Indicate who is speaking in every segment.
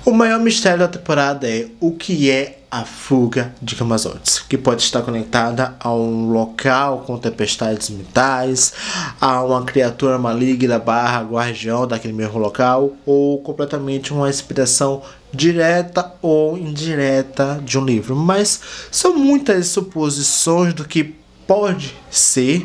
Speaker 1: O maior mistério da temporada é o que é a fuga de Camazotz, que pode estar conectada a um local com tempestades mentais, a uma criatura maligna barra guardião daquele mesmo local, ou completamente uma inspiração direta ou indireta de um livro. Mas são muitas suposições do que pode ser,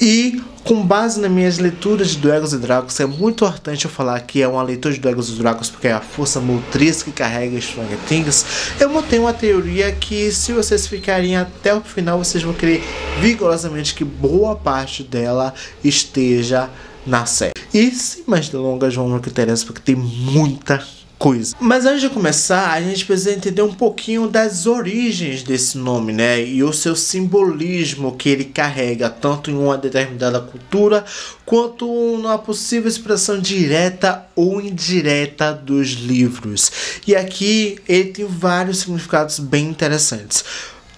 Speaker 1: e com base nas minhas leituras de Dragons e Dragons, é muito importante eu falar que é uma leitura de Dragons e Dragons porque é a força motriz que carrega Stranger Things. Eu montei uma teoria que, se vocês ficarem até o final, vocês vão querer vigorosamente que boa parte dela esteja na série. E sem mais delongas, vamos ao que interessa, porque tem muita coisa. Mas antes de começar, a gente precisa entender um pouquinho das origens desse nome, né? E o seu simbolismo que ele carrega, tanto em uma determinada cultura, quanto numa possível expressão direta ou indireta dos livros. E aqui ele tem vários significados bem interessantes.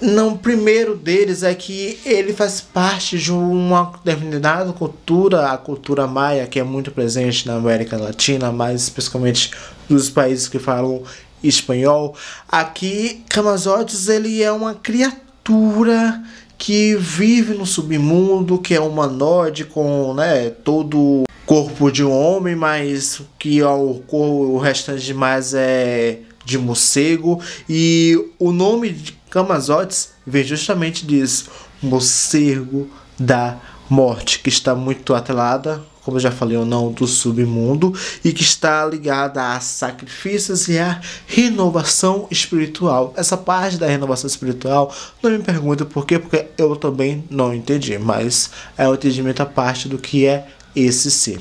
Speaker 1: O primeiro deles é que ele faz parte de uma determinada cultura, a cultura maia, que é muito presente na América Latina, mais especificamente nos países que falam espanhol. Aqui, Camazotz, ele é uma criatura que vive no submundo, que é humanoide, com, né, todo o corpo de um homem, mas que o restante demais é de morcego. E o nome de Camazotz vem justamente disso, morcego da morte, que está muito atrelada, como eu já falei ou não, do submundo, e que está ligada a sacrifícios e a renovação espiritual. Essa parte da renovação espiritual, não me pergunte por quê, porque eu também não entendi, mas é um entendimento à parte do que é esse ser.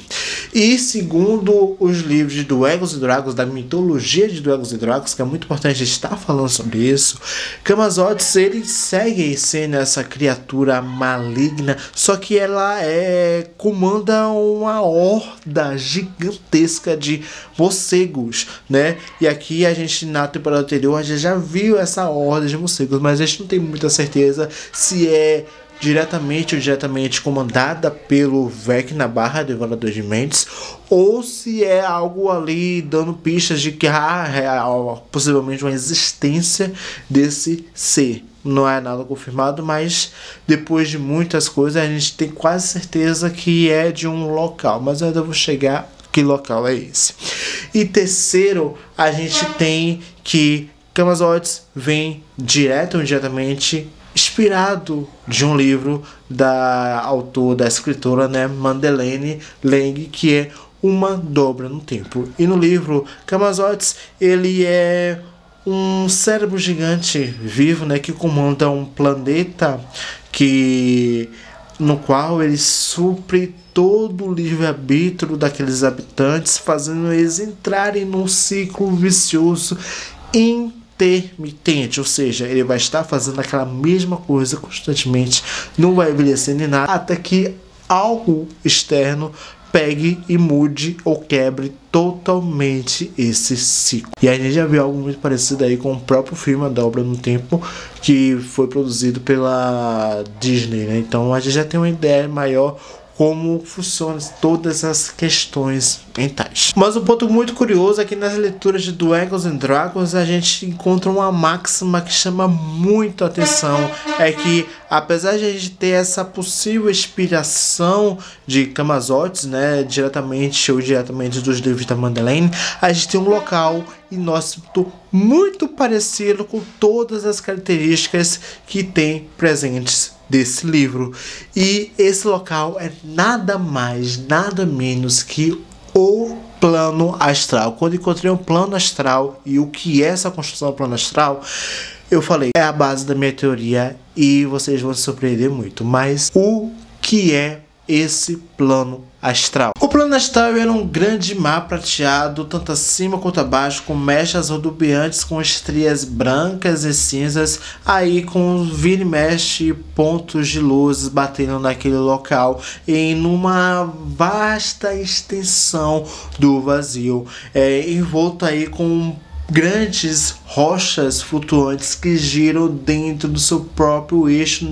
Speaker 1: E segundo os livros de Dragons e Dragons, da mitologia de Dragons e Dragons, que é muito importante estar falando sobre isso, Camazotz, ele segue sendo essa criatura maligna, só que ela comanda uma horda gigantesca de morcegos, né? E aqui a gente, na temporada anterior, a gente já viu essa horda de morcegos, mas a gente não tem muita certeza se é diretamente ou indiretamente comandada pelo Vecna barra Devorador de Mentes, ou se é algo ali dando pistas de que há possivelmente uma existência desse ser. Não é nada confirmado, mas depois de muitas coisas a gente tem quase certeza que é de um local, mas eu ainda vou chegar que local é esse. E terceiro, a gente tem que Camazotz vem direto ou indiretamente inspirado de um livro da autora, da escritora, né, Madeleine L'Engle, que é Uma Dobra no Tempo. E no livro, Camazotz, ele é um cérebro gigante vivo, né, que comanda um planeta no qual ele supre todo o livre-arbítrio daqueles habitantes, fazendo eles entrarem num ciclo vicioso intermitente, ou seja, ele vai estar fazendo aquela mesma coisa constantemente, não vai envelhecer nem nada, até que algo externo pegue e mude ou quebre totalmente esse ciclo. E a gente já viu algo muito parecido aí com o próprio filme A Dobra no Tempo, que foi produzido pela Disney, né? Então a gente já tem uma ideia maior como funcionam todas as questões mentais. Mas um ponto muito curioso é que nas leituras de Dragons and Dragons a gente encontra uma máxima que chama muito a atenção, é que apesar de a gente ter essa possível inspiração de Camazotz, né, diretamente ou indiretamente dos livros da Madeleine, a gente tem um local inóspito muito parecido com todas as características que tem presentes desse livro. E esse local é nada mais, nada menos que o plano astral. Quando encontrei um plano astral e o que é essa construção do plano astral, eu falei, é a base da minha teoria e vocês vão se surpreender muito. Mas o que é esse plano astral? O plano astral era um grande mar prateado, tanto acima quanto abaixo, com mechas rodopiantes com estrias brancas e cinzas, aí com vira e mexe pontos de luzes batendo naquele local, em numa vasta extensão do vazio, envolto aí com grandes rochas flutuantes que giram dentro do seu próprio eixo,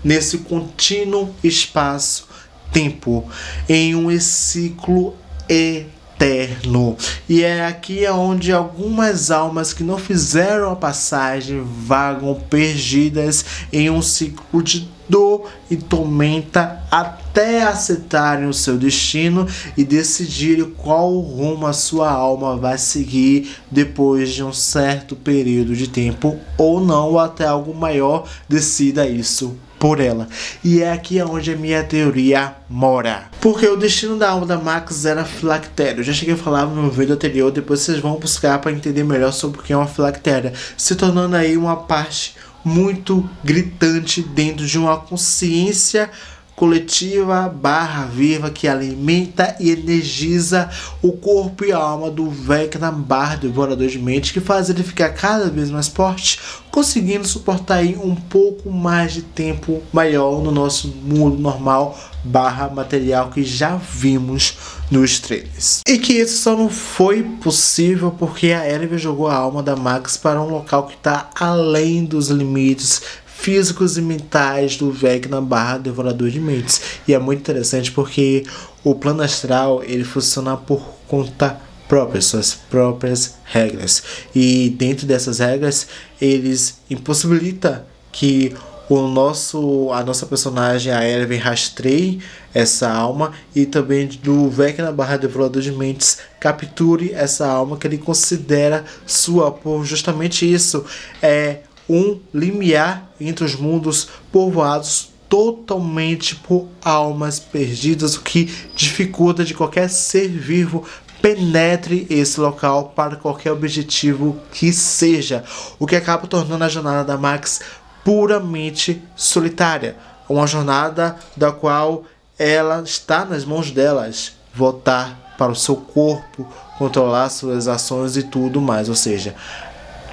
Speaker 1: nesse contínuo espaço-tempo, em um ciclo eterno. eterno. E é aqui onde algumas almas que não fizeram a passagem vagam perdidas em um ciclo de dor e tormenta até aceitarem o seu destino e decidirem qual rumo a sua alma vai seguir depois de um certo período de tempo, ou não, ou até algo maior decida isso por ela. E é aqui onde a minha teoria mora. Porque o destino da alma da Max era filactéria. Eu já cheguei a falar no meu vídeo anterior, depois vocês vão buscar para entender melhor sobre o que é uma filactéria, se tornando aí uma parte muito gritante dentro de uma consciência coletiva barra viva que alimenta e energiza o corpo e a alma do Vecna barra devorador de mente, que faz ele ficar cada vez mais forte, conseguindo suportar aí um pouco mais de tempo maior no nosso mundo normal barra material que já vimos nos trailers. E que isso só não foi possível porque a Elvia jogou a alma da Max para um local que está além dos limites físicos e mentais do Vecna barra devorador de mentes. E é muito interessante porque o plano astral ele funciona por conta própria, suas próprias regras. E dentro dessas regras eles impossibilitam que a nossa personagem, a Elvia, rastreie essa alma e também do Vecna barra devorador de mentes capture essa alma que ele considera sua, por justamente isso é um limiar entre os mundos povoados totalmente por almas perdidas, o que dificulta de qualquer ser vivo penetre esse local para qualquer objetivo que seja, o que acaba tornando a jornada da Max puramente solitária, uma jornada da qual ela está nas mãos delas, voltar para o seu corpo, controlar suas ações e tudo mais, ou seja,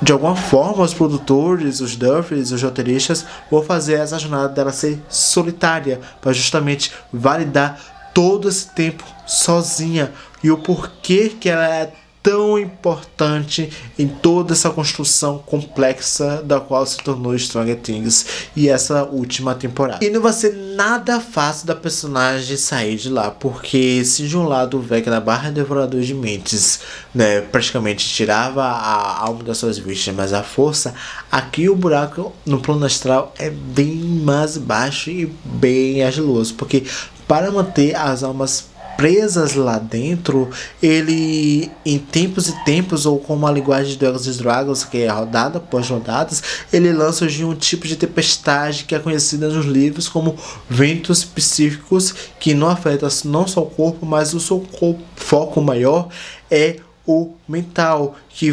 Speaker 1: de alguma forma os produtores, os Duffers, os roteiristas vão fazer essa jornada dela ser solitária, para justamente validar todo esse tempo sozinha e o porquê que ela é tão importante em toda essa construção complexa da qual se tornou Stranger Things e essa última temporada. E não vai ser nada fácil da personagem sair de lá, porque se de um lado o Vecna barra devorador de mentes, né, praticamente tirava a alma das suas vítimas, mas a força, aqui o buraco no plano astral é bem mais baixo e bem agiloso, porque para manter as almas presas lá dentro, ele em tempos e tempos, ou como a linguagem de Dungeons & Dragons, que é rodada após rodadas, ele lança hoje um tipo de tempestade que é conhecida nos livros como ventos psíquicos, que não afeta não só o corpo, mas o seu foco maior é o mental, que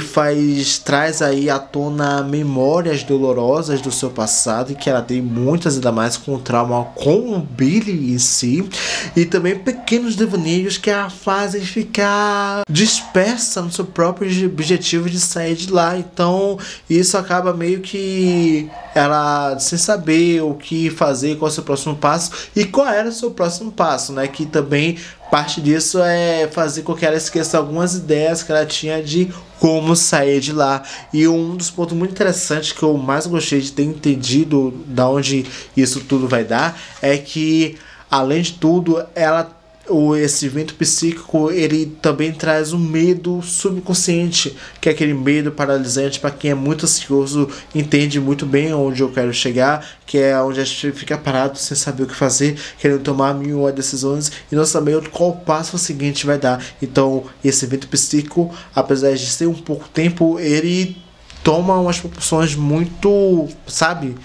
Speaker 1: traz aí à tona memórias dolorosas do seu passado, e que ela tem muitas, ainda mais com o trauma com o Billy em si, e também pequenos devaneios que a fazem ficar dispersa no seu próprio objetivo de sair de lá. Então isso acaba meio que ela sem saber o que fazer, qual é o seu próximo passo e qual era o seu próximo passo, né? Que também parte disso é fazer com que ela esqueça algumas ideias que ela tinha de como sair de lá. E um dos pontos muito interessantes que eu mais gostei de ter entendido da onde isso tudo vai dar é que, além de tudo, esse evento psíquico ele também traz um medo subconsciente, que é aquele medo paralisante. Para quem é muito ansioso entende muito bem onde eu quero chegar, que é onde a gente fica parado sem saber o que fazer, querendo tomar 1000 decisões e não saber qual passo seguinte vai dar. Então esse evento psíquico, apesar de ser um pouco tempo, ele toma umas proporções muito, sabe,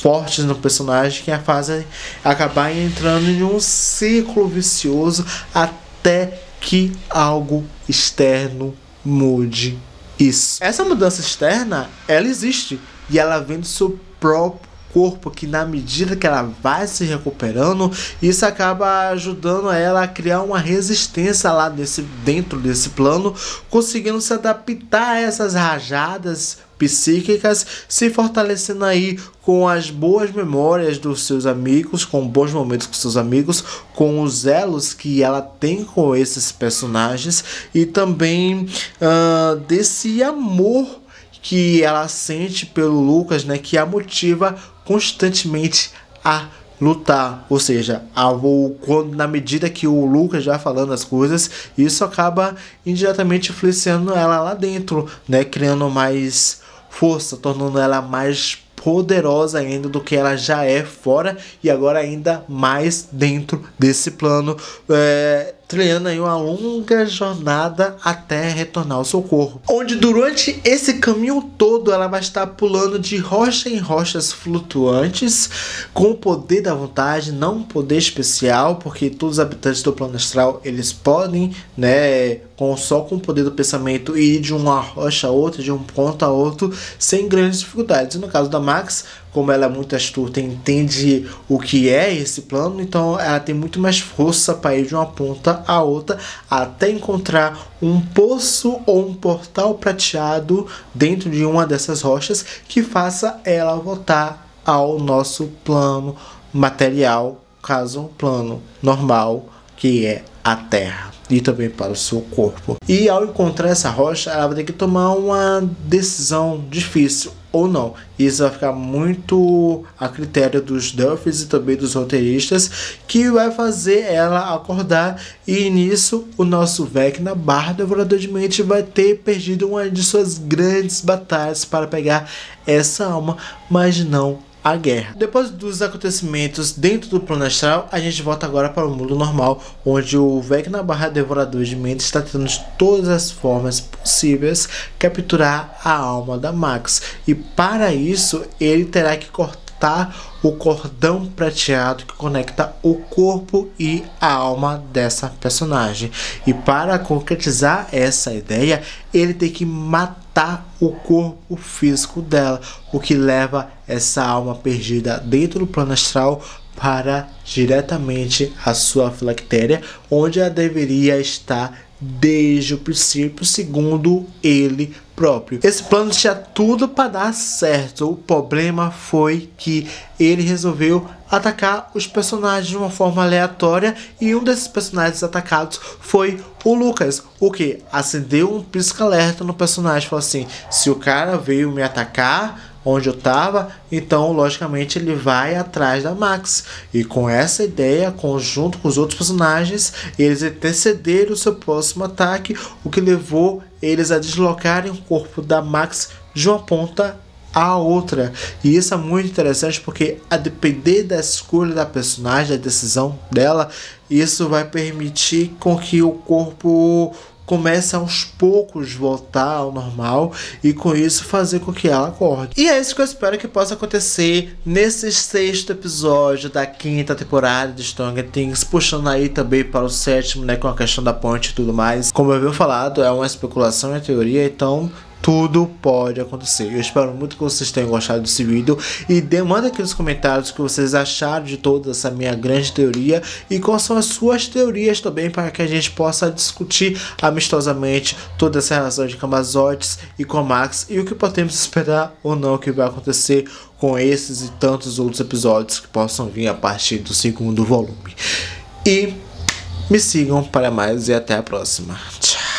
Speaker 1: fortes no personagem, que a fazem acabar entrando em um ciclo vicioso até que algo externo mude isso. Essa mudança externa, ela existe e ela vem do seu próprio corpo, que na medida que ela vai se recuperando, isso acaba ajudando ela a criar uma resistência lá dentro desse plano, conseguindo se adaptar a essas rajadas psíquicas, se fortalecendo aí com as boas memórias dos seus amigos, com bons momentos com seus amigos, com os elos que ela tem com esses personagens e também desse amor que ela sente pelo Lucas, né, que a motiva constantemente a lutar, ou seja, na medida que o Lucas vai falando as coisas, isso acaba indiretamente influenciando ela lá dentro, né, criando mais força, tornando ela mais poderosa ainda do que ela já é fora e agora ainda mais dentro desse plano, trilhando aí uma longa jornada até retornar ao seu corpo, onde durante esse caminho todo ela vai estar pulando de rocha em rochas flutuantes com o poder da vontade, não um poder especial, porque todos os habitantes do plano astral eles podem, né, só com o poder do pensamento ir de uma rocha a outra, de um ponto a outro, sem grandes dificuldades. E no caso da Max, como ela é muito astuta e entende o que é esse plano, então ela tem muito mais força para ir de uma ponta a outra até encontrar um poço ou um portal prateado dentro de uma dessas rochas que faça ela voltar ao nosso plano material, caso um plano normal, que é a Terra, e também para o seu corpo. E ao encontrar essa rocha, ela vai ter que tomar uma decisão difícil ou não. Isso vai ficar muito a critério dos Duffys e também dos roteiristas, que vai fazer ela acordar. E nisso o nosso Vecna barra Devorador de Mente vai ter perdido uma de suas grandes batalhas para pegar essa alma, mas não a guerra. Depois dos acontecimentos dentro do plano astral, a gente volta agora para o mundo normal, onde o Vecna barra Devorador de Mentes está tentando de todas as formas possíveis capturar a alma da Max, e para isso ele terá que cortar o cordão prateado que conecta o corpo e a alma dessa personagem. E para concretizar essa ideia, ele tem que matar o corpo físico dela, o que leva essa alma perdida dentro do plano astral para diretamente a sua filactéria, onde ela deveria estar desde o princípio, segundo ele próprio. Esse plano tinha tudo para dar certo. O problema foi que ele resolveu atacar os personagens de uma forma aleatória, e um desses personagens atacados foi o Lucas, o que acendeu um pisca-alerta no personagem. Falou assim: se o cara veio me atacar onde eu tava, então logicamente ele vai atrás da Max. E com essa ideia, junto com os outros personagens, eles antecederam o seu próximo ataque, o que levou eles a deslocarem o corpo da Max de uma ponta a outra. E isso é muito interessante, porque a depender da escolha da personagem, da decisão dela, isso vai permitir com que o corpo comece aos poucos voltar ao normal, e com isso fazer com que ela acorde. E é isso que eu espero que possa acontecer nesse 6º episódio da 5ª temporada de Stranger Things, puxando aí também para o 7º, né, com a questão da ponte e tudo mais. Como eu havia falado, é uma especulação, é teoria, então tudo pode acontecer. Eu espero muito que vocês tenham gostado desse vídeo, e manda aqui nos comentários o que vocês acharam de toda essa minha grande teoria e quais são as suas teorias também, para que a gente possa discutir amistosamente toda essa relação de Camazotz e com a Max, e o que podemos esperar ou não que vai acontecer com esses e tantos outros episódios que possam vir a partir do 2º volume. E me sigam para mais, e até a próxima. Tchau.